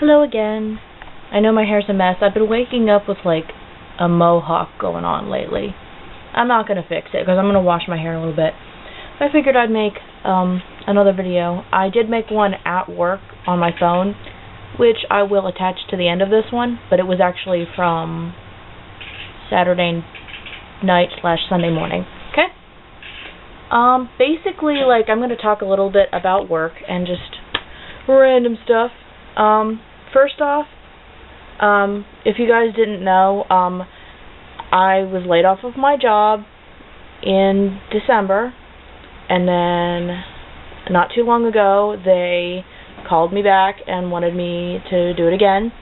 Hello again. I know my hair's a mess. I've been waking up with like a mohawk going on lately. I'm not going to fix it because I'm going to wash my hair in a little bit. I figured I'd make another video. I did make one at work on my phone, which I will attach to the end of this one, but it was actually from Saturday night / Sunday morning. Okay? Basically, like, I'm going to talk a little bit about work and just random stuff. First off, if you guys didn't know, I was laid off of my job in December, and then not too long ago they called me back and wanted me to do it again,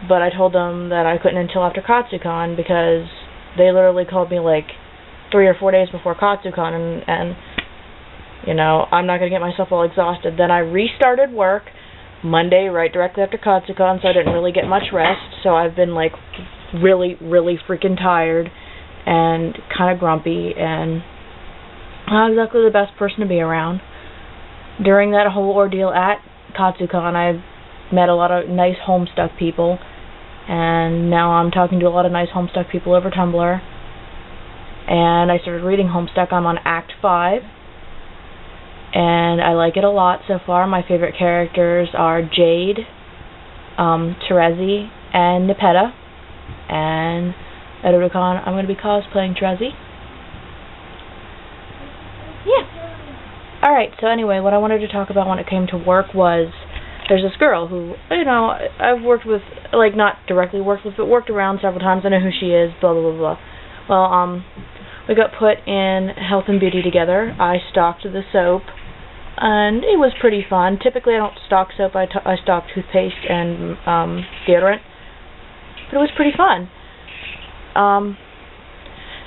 but I told them that I couldn't until after Katsucon because they literally called me like 3 or 4 days before Katsucon, and you know, I'm not going to get myself all exhausted. Then I restarted work Monday right directly after Katsucon, so I didn't really get much rest, so I've been like really freaking tired and kind of grumpy and not exactly the best person to be around. During that whole ordeal at Katsucon, I met a lot of nice Homestuck people, and now I'm talking to a lot of nice Homestuck people over Tumblr, and I started reading Homestuck. I'm on Act 5, and I like it a lot so far. My favorite characters are Jade, Terezi, and Nepeta, and at Otakon I'm going to be cosplaying Terezi. Yeah. Alright, so anyway, what I wanted to talk about when it came to work was there's this girl who, you know, I've worked with, like, not directly worked with, but worked around several times. I know who she is, blah, blah, blah, blah. Well, we got put in health and beauty together. I stocked the soap, and it was pretty fun. Typically, I don't stock soap. I stock toothpaste and deodorant, but it was pretty fun.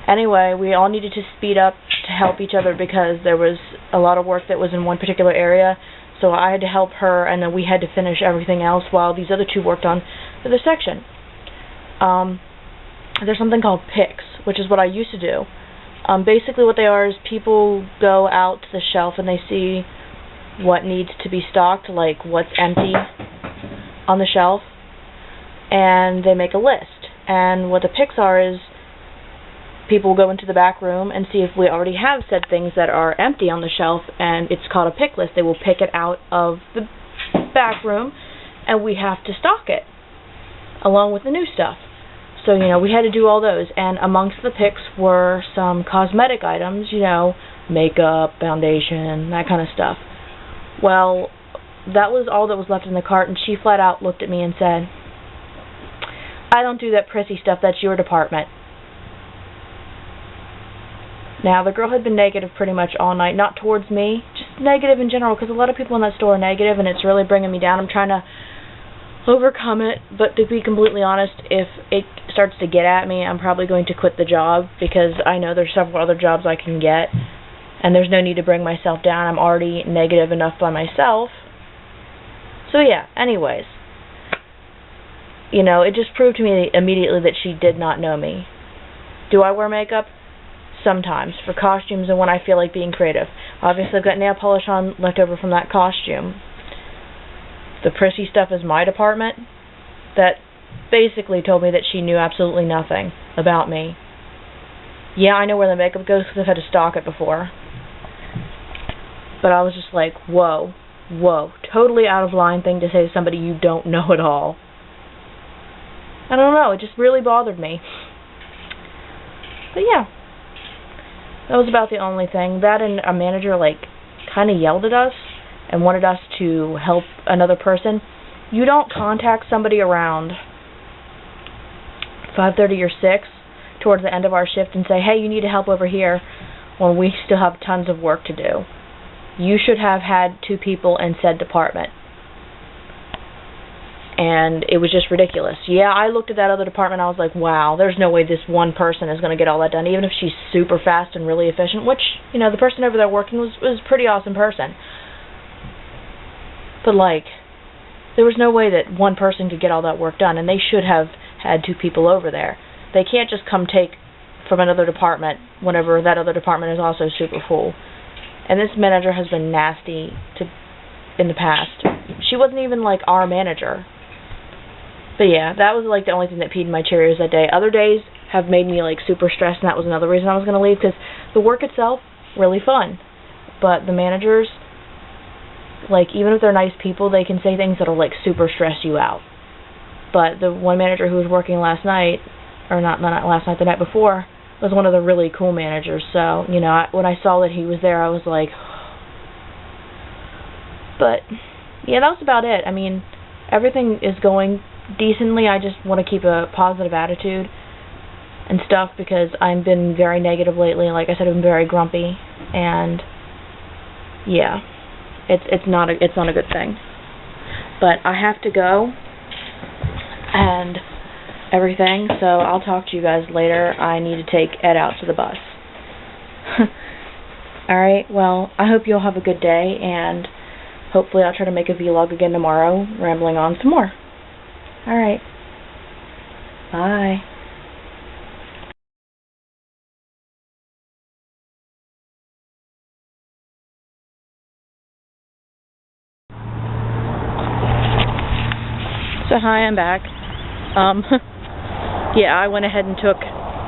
Anyway, we all needed to speed up to help each other because there was a lot of work that was in one particular area, so I had to help her, and then we had to finish everything else while these other two worked on the other section. There's something called picks, which is what I used to do. Basically what they are is people go out to the shelf and they see what needs to be stocked, like what's empty on the shelf, and they make a list. And what the picks are is people will go into the back room and see if we already have said things that are empty on the shelf, and it's called a pick list. They will pick it out of the back room, and we have to stock it along with the new stuff. So, you know, we had to do all those, and amongst the picks were some cosmetic items, you know, makeup, foundation, that kind of stuff. Well, that was all that was left in the cart, and she flat out looked at me and said, "I don't do that prissy stuff, that's your department." Now, the girl had been negative pretty much all night, not towards me, just negative in general, because a lot of people in that store are negative, and it's really bringing me down. I'm trying to overcome it, but to be completely honest, if it starts to get at me, I'm probably going to quit the job, because I know there's several other jobs I can get, and there's no need to bring myself down. I'm already negative enough by myself. So yeah, anyways, you know, it just proved to me immediately that she did not know me. Do I wear makeup? Sometimes, for costumes and when I feel like being creative. Obviously, I've got nail polish on left over from that costume. The prissy stuff is my department. That basically told me that she knew absolutely nothing about me. Yeah, I know where the makeup goes because I've had to stock it before. But I was just like, whoa, totally out of line thing to say to somebody you don't know at all. I don't know, it just really bothered me. But yeah, that was about the only thing. That and a manager, like, kind of yelled at us and wanted us to help another person. You don't contact somebody around 5:30 or 6 towards the end of our shift and say, "Hey, you need help over here," when we still have tons of work to do. You should have had 2 people in said department. And it was just ridiculous. Yeah, I looked at that other department, I was like, wow, there's no way this one person is going to get all that done, even if she's super fast and really efficient, which, you know, the person over there working was a pretty awesome person. But, like, there was no way that one person could get all that work done, and they should have had 2 people over there. They can't just come take from another department whenever that other department is also super full. And this manager has been nasty in the past. she wasn't even, like, our manager. But yeah, that was, like, the only thing that peed in my Cheerios that day. Other days have made me, like, super stressed, and that was another reason I was going to leave, because the work itself, really fun. But the managers, like, even if they're nice people, they can say things that'll, like, super stress you out. But the one manager who was working last night, or not last night, the night before, was one of the really cool managers. So, you know, when I saw that he was there, I was like... But, yeah, that was about it. I mean, everything is going decently. I just want to keep a positive attitude and stuff, because I've been very negative lately. Like I said, I've been very grumpy, and yeah, it's not a good thing. But I have to go and everything, so I'll talk to you guys later. I need to take Ed out to the bus. Alright, well, I hope you'll have a good day, and hopefully I'll try to make a vlog again tomorrow, rambling on some more. Alright. Bye. So hi, I'm back. Yeah, I went ahead and took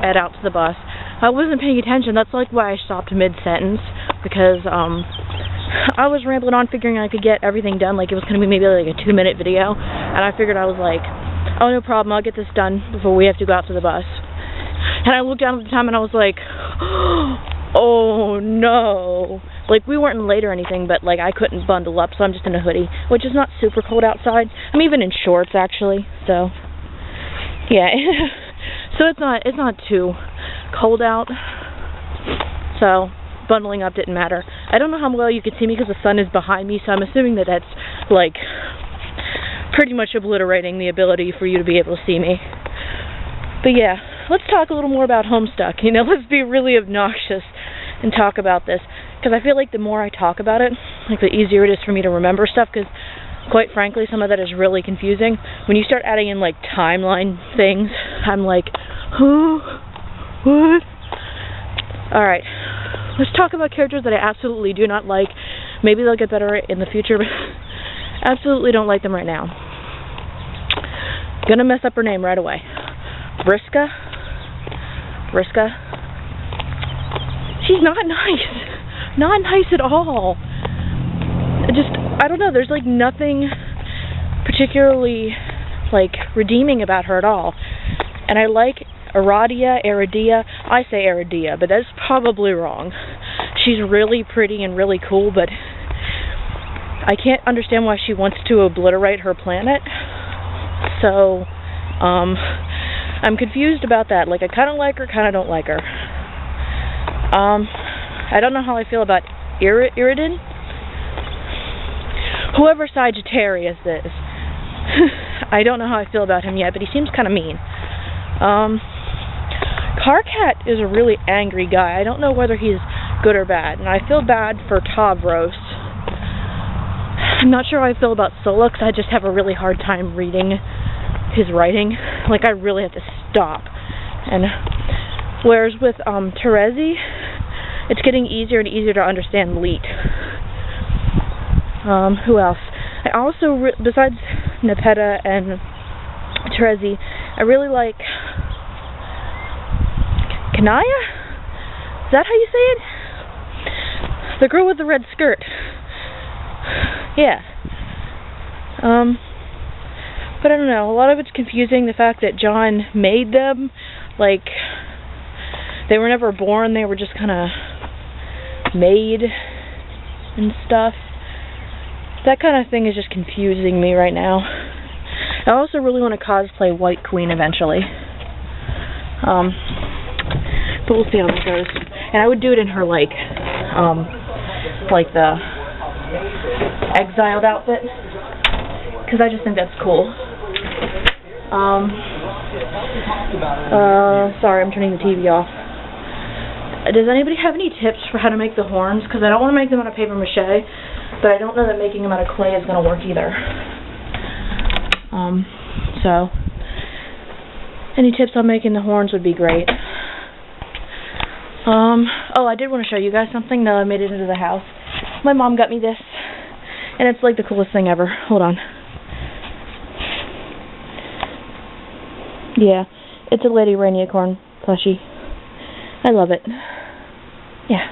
Ed out to the bus. I wasn't paying attention. That's like why I stopped mid-sentence, because I was rambling on figuring I could get everything done, like it was going to be maybe like a 2-minute video, and I figured I was like, oh, no problem, I'll get this done before we have to go out to the bus. And I looked down at the time and I was like, oh no. Like, we weren't late or anything, but like I couldn't bundle up, so I'm just in a hoodie, which is not super cold outside. I'm even in shorts actually, so yeah. So it's not too cold out, so bundling up didn't matter. I don't know how well you could see me because the sun is behind me, so I'm assuming that that's like pretty much obliterating the ability for you to be able to see me. But yeah, let's talk a little more about Homestuck. You know, let's be really obnoxious and talk about this, because I feel like the more I talk about it, like the easier it is for me to remember stuff, because quite frankly, some of that is really confusing. When you start adding in like timeline things, I'm like, huh? What? Alright, let's talk about characters that I absolutely do not like. Maybe they'll get better in the future, but absolutely don't like them right now. Gonna mess up her name right away. Vriska? She's not nice. Not nice at all. I don't know, there's like nothing particularly like redeeming about her at all. And I like Iridia. I say Iridia, but that's probably wrong. She's really pretty and really cool, but I can't understand why she wants to obliterate her planet. So, I'm confused about that. Like, I kind of like her, kind of don't like her. I don't know how I feel about Iridan. Whoever Sagittarius is. I don't know how I feel about him yet, but he seems kind of mean. Karkat is a really angry guy. I don't know whether he's good or bad, and I feel bad for Tavros. I'm not sure how I feel about Solux. I just have a really hard time reading his writing. Like, I really have to stop. And whereas with Terezi, it's getting easier and easier to understand Leet. Who else? I also, besides Nepeta and Terezi, I really like Kanaya? Is that how you say it? The girl with the red skirt. Yeah. But I don't know, a lot of it's confusing, the fact that John made them, like, they were never born, they were just kind of made and stuff. That kind of thing is just confusing me right now. I also really want to cosplay White Queen eventually. But we'll see how that goes. And I would do it in her, like the exiled outfit, because I just think that's cool. Sorry, I'm turning the TV off. Does anybody have any tips for how to make the horns? Because I don't want to make them out of paper mache, but I don't know that making them out of clay is going to work either. So, any tips on making the horns would be great. Oh, I did want to show you guys something, though I made it into the house. My mom got me this, And it's like the coolest thing ever. Hold on. Yeah, it's a Lady Rainicorn plushie. I love it. Yeah.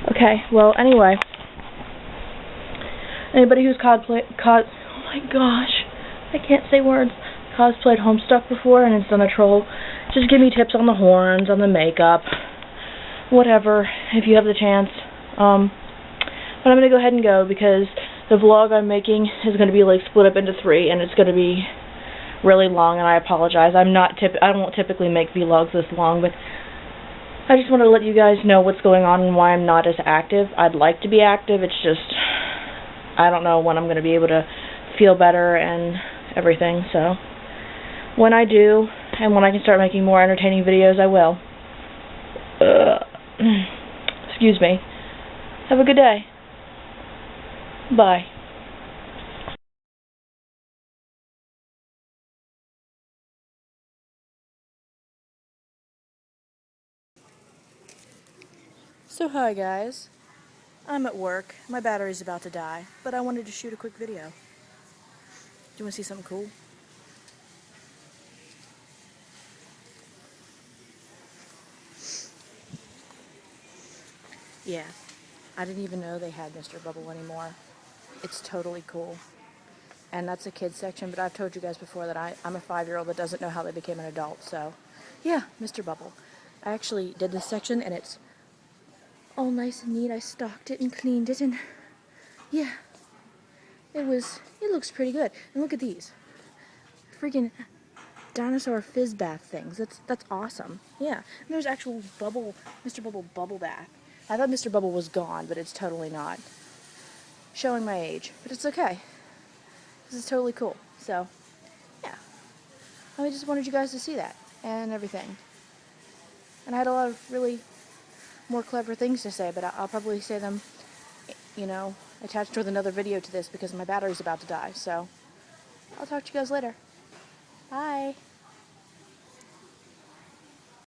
Okay, well, anyway. Anybody who's oh my gosh, I can't say words. Cosplayed Homestuck before and has done a troll, just give me tips on the horns, on the makeup, whatever, if you have the chance. But I'm going to go ahead and go because the vlog I'm making is going to be like split up into 3 and it's going to be really long, and I apologize. I won't typically make vlogs this long, but I just want to let you guys know what's going on and why I'm not as active. I'd like to be active, it's just I don't know when I'm going to be able to feel better and everything, so when I do, and when I can start making more entertaining videos, I will. Excuse me. Have a good day. Bye. So hi guys. I'm at work. My battery's about to die, but I wanted to shoot a quick video. Do you want to see something cool? Yeah, I didn't even know they had Mr. Bubble anymore. It's totally cool. And that's a kid's section, but I've told you guys before that I'm a 5-year-old that doesn't know how they became an adult, so yeah, Mr. Bubble. I actually did this section, and it's all nice and neat. I stocked it and cleaned it, and yeah, it looks pretty good. And look at these. Freaking dinosaur fizz bath things. That's awesome. Yeah. And there's actual Mr. Bubble bubble bath. I thought Mr. Bubble was gone, but it's totally not. Showing my age, but it's okay. This is totally cool. So, yeah. I just wanted you guys to see that and everything. And I had a lot of really more clever things to say, but I'll probably say them, you know, attached with another video to this because my battery's about to die. So, I'll talk to you guys later. Bye.